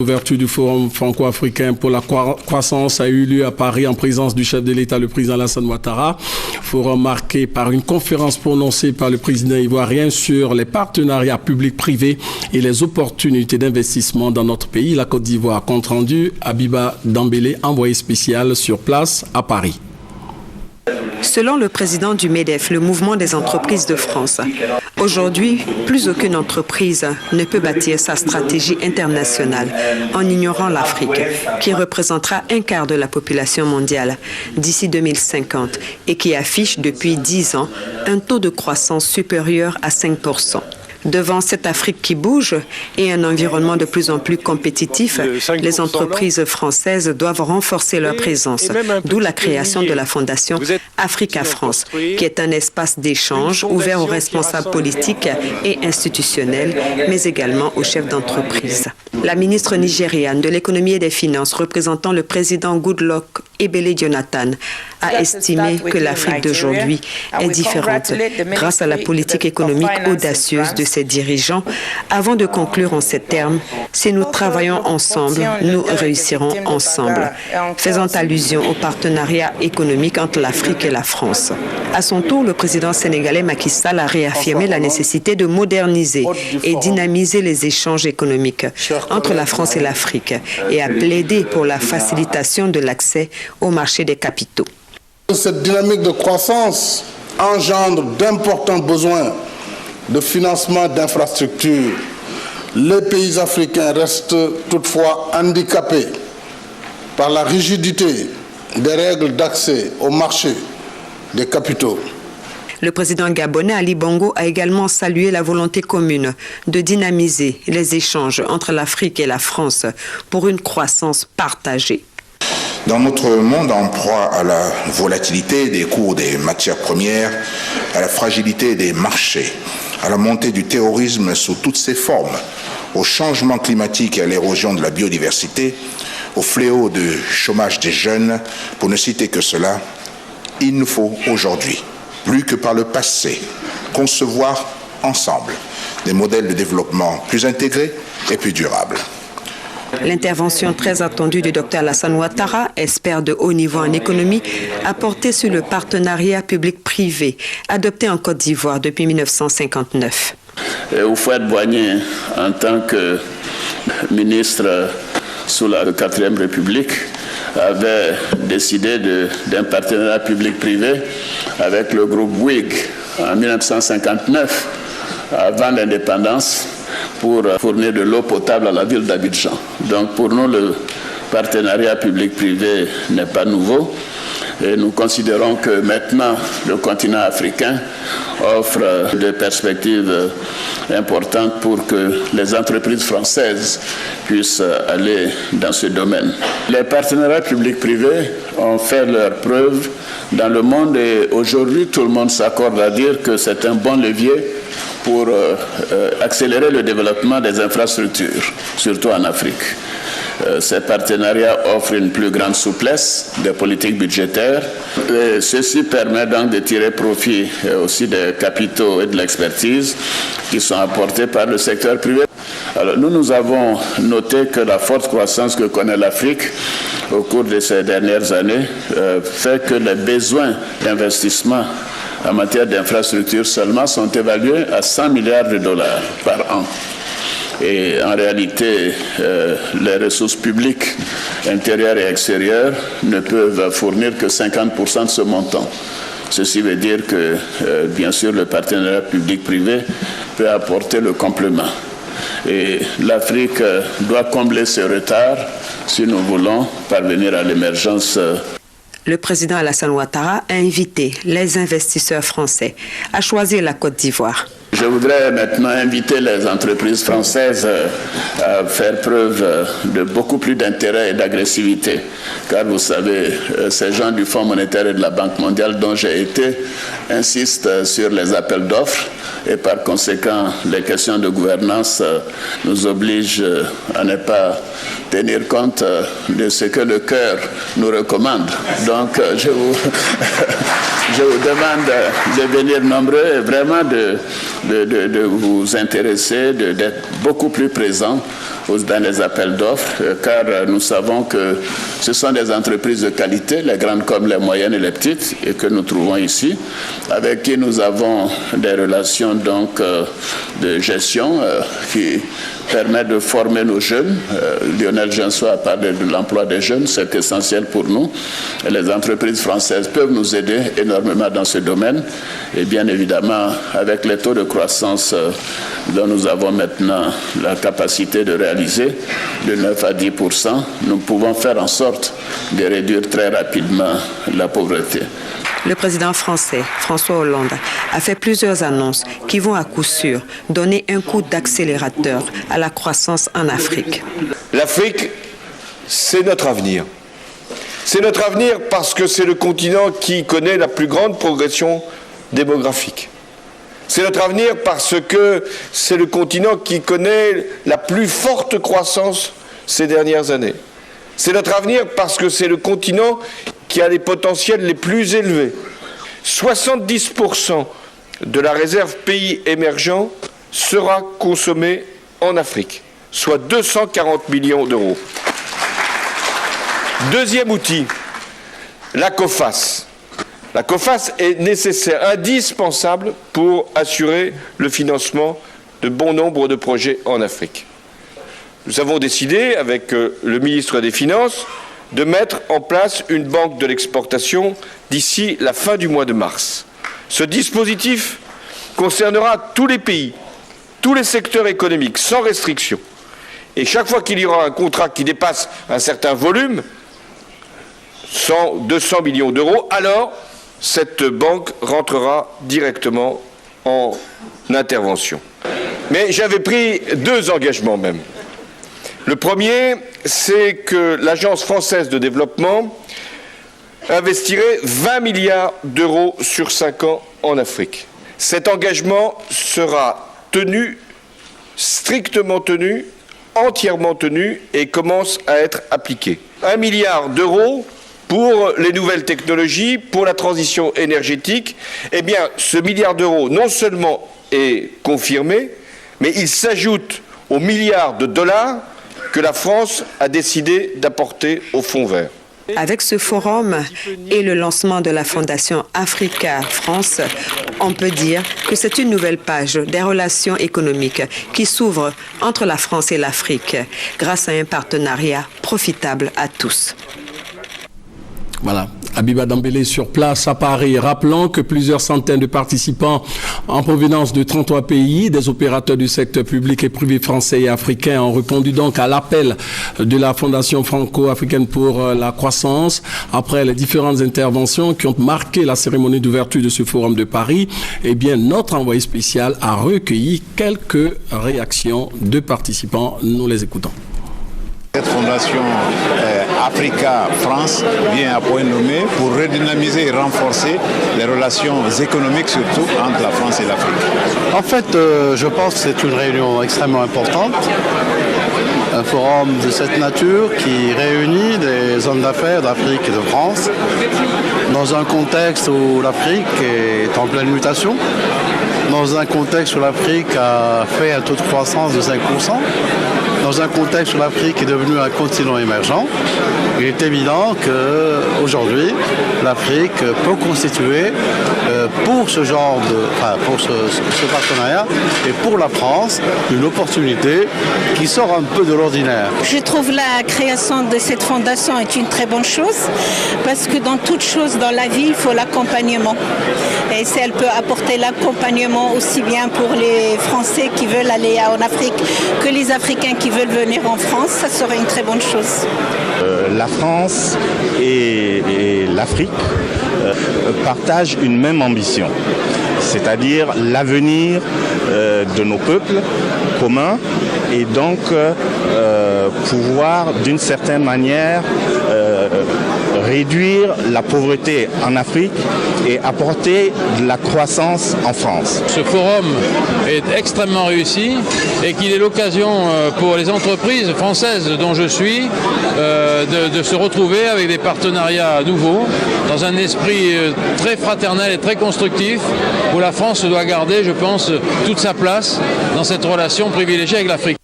L'ouverture du Forum franco-africain pour la croissance a eu lieu à Paris en présence du chef de l'État, le président Alassane Ouattara. Forum marqué par une conférence prononcée par le président ivoirien sur les partenariats publics-privés et les opportunités d'investissement dans notre pays, la Côte d'Ivoire. Compte rendu, Abiba Dambélé, envoyé spécial sur place à Paris. Selon le président du MEDEF, le mouvement des entreprises de France, aujourd'hui, plus aucune entreprise ne peut bâtir sa stratégie internationale en ignorant l'Afrique, qui représentera un quart de la population mondiale d'ici 2050 et qui affiche depuis 10 ans un taux de croissance supérieur à 5%. Devant cette Afrique qui bouge et un environnement de plus en plus compétitif, les entreprises françaises doivent renforcer leur présence, d'où la création de la Fondation Africa France, qui est un espace d'échange ouvert aux responsables politiques et institutionnels, mais également aux chefs d'entreprise. La ministre nigériane de l'économie et des finances, représentant le président Goodluck Ebele Jonathan, a estimé que l'Afrique d'aujourd'hui est différente grâce à la politique économique audacieuse de ses dirigeants. Avant de conclure en ces termes, si nous travaillons ensemble, nous réussirons ensemble, faisant allusion au partenariat économique entre l'Afrique et la France. À son tour, le président sénégalais Macky Sall a réaffirmé la nécessité de moderniser et dynamiser les échanges économiques entre la France et l'Afrique et a plaidé pour la facilitation de l'accès au marché des capitaux. Cette dynamique de croissance engendre d'importants besoins de financement d'infrastructures. Les pays africains restent toutefois handicapés par la rigidité des règles d'accès au marché des capitaux. Le président gabonais Ali Bongo a également salué la volonté commune de dynamiser les échanges entre l'Afrique et la France pour une croissance partagée. Dans notre monde en proie à la volatilité des cours des matières premières, à la fragilité des marchés, à la montée du terrorisme sous toutes ses formes, au changement climatique et à l'érosion de la biodiversité, au fléau du chômage des jeunes, pour ne citer que cela, il nous faut aujourd'hui, plus que par le passé, concevoir ensemble des modèles de développement plus intégrés et plus durables. L'intervention très attendue du Dr Alassane Ouattara, expert de haut niveau en économie, a porté sur le partenariat public-privé adopté en Côte d'Ivoire depuis 1959. Houphouët-Boigny, en tant que ministre sous la 4e République, avait décidé d'un partenariat public-privé avec le groupe Bouygues en 1959, avant l'indépendance, pour fournir de l'eau potable à la ville d'Abidjan. Donc pour nous, le partenariat public-privé n'est pas nouveau. Et nous considérons que maintenant, le continent africain offre des perspectives importantes pour que les entreprises françaises puissent aller dans ce domaine. Les partenariats publics-privés ont fait leurs preuves dans le monde et aujourd'hui, tout le monde s'accorde à dire que c'est un bon levier pour accélérer le développement des infrastructures, surtout en Afrique. Ces partenariats offrent une plus grande souplesse des politiques budgétaires. Et ceci permet donc de tirer profit aussi des capitaux et de l'expertise qui sont apportés par le secteur privé. Alors, nous avons noté que la forte croissance que connaît l'Afrique au cours de ces dernières années fait que les besoins d'investissement en matière d'infrastructures seulement sont évalués à 100 milliards de dollars par an. Et en réalité, les ressources publiques intérieures et extérieures ne peuvent fournir que 50% de ce montant. Ceci veut dire que, bien sûr, le partenariat public-privé peut apporter le complément. Et l'Afrique doit combler ce retard si nous voulons parvenir à l'émergence. Le président Alassane Ouattara a invité les investisseurs français à choisir la Côte d'Ivoire. Je voudrais maintenant inviter les entreprises françaises à faire preuve de beaucoup plus d'intérêt et d'agressivité. Car vous savez, ces gens du Fonds monétaire et de la Banque mondiale dont j'ai été insistent sur les appels d'offres et par conséquent, les questions de gouvernance nous obligent à ne pas tenir compte de ce que le cœur nous recommande. Donc, je vous demande de venir nombreux et vraiment de vous intéresser, d'être beaucoup plus présent dans les appels d'offres, car nous savons que ce sont des entreprises de qualité, les grandes comme les moyennes et les petites, et que nous trouvons ici, avec qui nous avons des relations donc de gestion qui permettent de former nos jeunes. Lionel Gensois a parlé de l'emploi des jeunes, c'est essentiel pour nous. Et les entreprises françaises peuvent nous aider énormément dans ce domaine. Et bien évidemment, avec les taux de croissance dont nous avons maintenant la capacité de réaliser, de 9 à 10%, nous pouvons faire en sorte de réduire très rapidement la pauvreté. Le président français, François Hollande, a fait plusieurs annonces qui vont à coup sûr donner un coup d'accélérateur à la croissance en Afrique. L'Afrique, c'est notre avenir. C'est notre avenir parce que c'est le continent qui connaît la plus grande progression démographique. C'est notre avenir parce que c'est le continent qui connaît la plus forte croissance ces dernières années. C'est notre avenir parce que c'est le continent qui a les potentiels les plus élevés. 70% de la réserve pays émergents sera consommée en Afrique, soit 240 millions d'euros. Deuxième outil, la COFAS. La COFAS est nécessaire, indispensable pour assurer le financement de bon nombre de projets en Afrique. Nous avons décidé, avec le ministre des Finances, de mettre en place une banque de l'exportation d'ici la fin du mois de mars. Ce dispositif concernera tous les pays, tous les secteurs économiques, sans restriction. Et chaque fois qu'il y aura un contrat qui dépasse un certain volume, 100, 200 millions d'euros, alors cette banque rentrera directement en intervention. Mais j'avais pris 2 engagements même. Le premier, c'est que l'Agence française de développement investirait 20 milliards d'euros sur 5 ans en Afrique. Cet engagement sera tenu, strictement tenu, entièrement tenu et commence à être appliqué. 1 milliard d'euros pour les nouvelles technologies, pour la transition énergétique. Eh bien, ce milliard d'euros, non seulement est confirmé, mais il s'ajoute aux milliards de dollars que la France a décidé d'apporter au Fonds vert. Avec ce forum et le lancement de la Fondation Africa France, on peut dire que c'est une nouvelle page des relations économiques qui s'ouvre entre la France et l'Afrique grâce à un partenariat profitable à tous. Voilà, Habiba Dambélé sur place à Paris. Rappelons que plusieurs centaines de participants en provenance de 33 pays, des opérateurs du secteur public et privé français et africain ont répondu donc à l'appel de la Fondation franco-africaine pour la croissance. Après les différentes interventions qui ont marqué la cérémonie d'ouverture de ce forum de Paris, eh bien, notre envoyé spécial a recueilli quelques réactions de participants. Nous les écoutons. Cette fondation Africa France vient à point nommé pour redynamiser et renforcer les relations économiques, surtout entre la France et l'Afrique. En fait, je pense que c'est une réunion extrêmement importante. Un forum de cette nature qui réunit des hommes d'affaires d'Afrique et de France dans un contexte où l'Afrique est en pleine mutation, dans un contexte où l'Afrique a fait un taux de croissance de 5%, dans un contexte où l'Afrique est devenue un continent émergent. Il est évident qu'aujourd'hui, l'Afrique peut constituer pour ce genre pour ce partenariat et pour la France une opportunité qui sort un peu de l'ordinaire. Je trouve la création de cette fondation est une très bonne chose parce que dans toute chose dans la vie, il faut l'accompagnement. Et si elle peut apporter l'accompagnement aussi bien pour les Français qui veulent aller en Afrique que les Africains qui veulent venir en France, ça serait une très bonne chose. La France et l'Afrique partagent une même ambition, c'est-à-dire l'avenir de nos peuples communs et donc pouvoir d'une certaine manière réduire la pauvreté en Afrique et apporter de la croissance en France. Ce forum est extrêmement réussi et qu'il est l'occasion pour les entreprises françaises dont je suis de se retrouver avec des partenariats nouveaux dans un esprit très fraternel et très constructif où la France doit garder, je pense, toute sa place dans cette relation privilégiée avec l'Afrique.